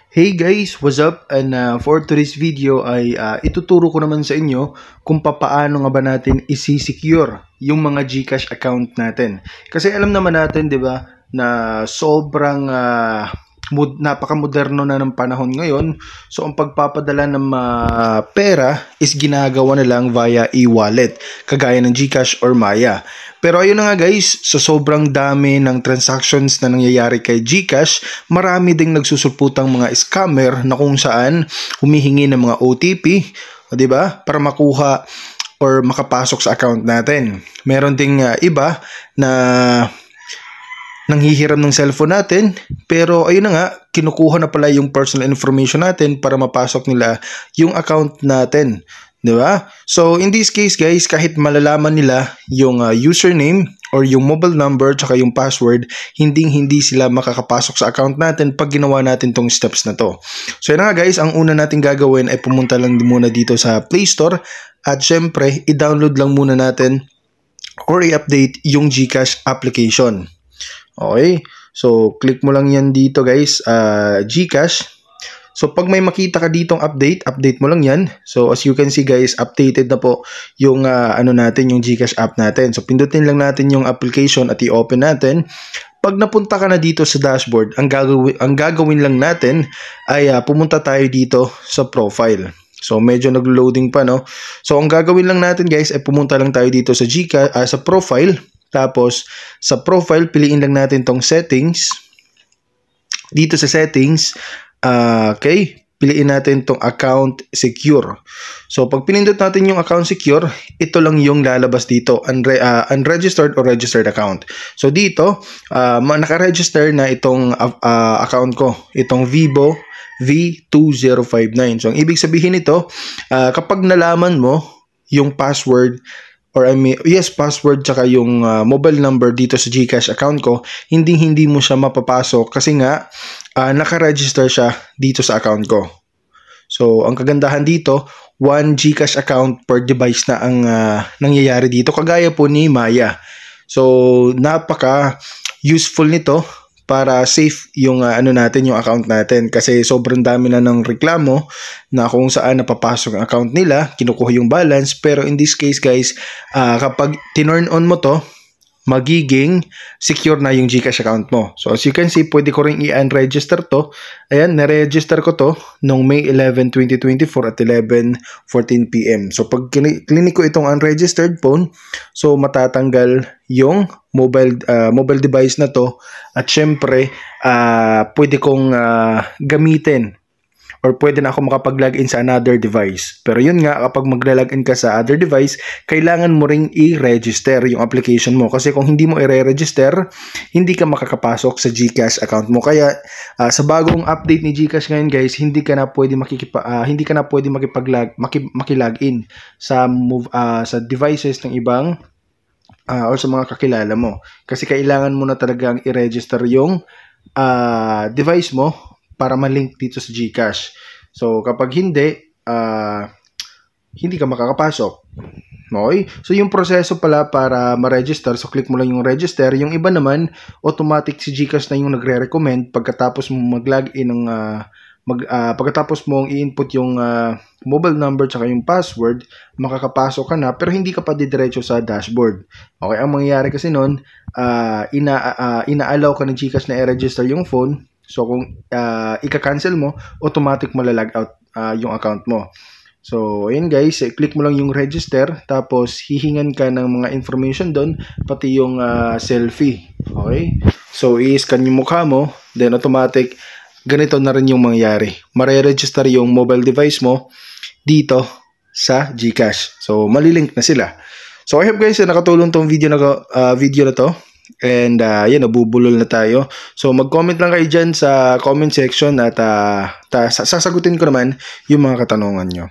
Hey guys, what's up? And for today's video ay ituturo ko naman sa inyo kung paano nga ba natin isi-secure yung mga GCash account natin. Kasi alam naman natin, 'di ba, na sobrang napaka-moderno na ng panahon ngayon. So ang pagpapadala ng pera is ginagawa na lang via e-wallet, kagaya ng GCash or Maya. Pero ayun na nga guys, sa sobrang dami ng transactions na nangyayari kay GCash, marami ding nagsusulputang mga scammer na kung saan humihingi ng mga OTP, 'di ba? Para makuha or makapasok sa account natin. Meron ding iba na nanghihiram ng cellphone natin, pero ayun na nga, kinukuha na pala yung personal information natin para mapasok nila yung account natin. Diba? So, in this case guys, kahit malalaman nila yung username or yung mobile number tsaka yung password, hindi sila makakapasok sa account natin pag ginawa natin tong steps na to. So, yun nga guys, ang una natin gagawin ay pumunta lang muna dito sa Play Store at syempre, i-download lang muna natin or i-update yung GCash application. Okay? So, click mo lang yan dito guys, GCash. So, pag may makita ka ditong update mo lang yan. So, as you can see guys, updated na po yung natin, yung GCash app natin. So, pindutin lang natin yung application at i-open natin. Pag napunta ka na dito sa dashboard, ang gagawin lang natin ay pumunta tayo dito sa profile. So, medyo nag-loading pa, no? So, ang gagawin lang natin guys ay pumunta lang tayo dito sa sa profile. Tapos, sa profile, piliin lang natin tong settings. Dito sa settings, okay, piliin natin tong account secure. So, pag pinindot natin yung account secure, ito lang yung lalabas dito, unregistered or registered account. So, dito, naka-register na itong account ko, itong Vivo V2059. So, ang ibig sabihin nito, kapag nalaman mo yung password, password tsaka yung mobile number dito sa GCash account ko, hindi mo siya mapapasok kasi nga naka-register siya dito sa account ko. So, ang kagandahan dito, 1 GCash account per device na ang nangyayari dito, kagaya po ni Maya. So, napaka-useful nito para safe yung yung account natin, kasi sobrang dami na ng reklamo na kung saan napapasok ang account nila, kinukuha yung balance. Pero in this case guys, kapag tinurn on mo to, magiging secure na yung GCash account mo. So as you can see, pwede ko rin i-unregister to. Ayan, na-register ko to noong May 11, 2024 at 11:14 PM. So pag klinik ko itong unregistered phone, so matatanggal yung mobile device na to, at syempre pwede kong gamitin or pwede na ako makapag-login sa another device. Pero yun nga, kapag magla-login ka sa other device, kailangan mo ring i-register yung application mo. Kasi kung hindi mo i-register, hindi ka makakapasok sa GCash account mo. Kaya sa bagong update ni GCash ngayon guys, hindi ka na pwede makilogin sa devices ng ibang or sa mga kakilala mo. Kasi kailangan mo na talagang i-register yung device mo para ma-link dito sa GCash. So, kapag hindi ka makakapasok. Okay? So, yung proseso pala para ma-register, so click mo lang yung register. Yung iba naman, automatic si GCash na yung nagre-recommend pagkatapos mo mag-login ng pagkatapos mong i-input yung mobile number tsaka yung password, makakapasok ka na, pero hindi ka pa didiretso sa dashboard. Okay, ang mangyayari kasi nun, ina-allow ka ng GCash na i-register yung phone. So, kung ika-cancel mo, automatic malalag out yung account mo. So, ayun guys, click mo lang yung register, tapos hihingan ka ng mga information doon, pati yung selfie. Okay? So, i-scan yung mukha mo, then automatic, ganito na rin yung mangyayari. Mare-register yung mobile device mo dito sa GCash. So, malilink na sila. So, I hope guys, nakatulong tong video na to. And yan, nabubulol na tayo. So mag-comment lang kayo dyan sa comment section at sasagutin ko naman yung mga katanungan nyo.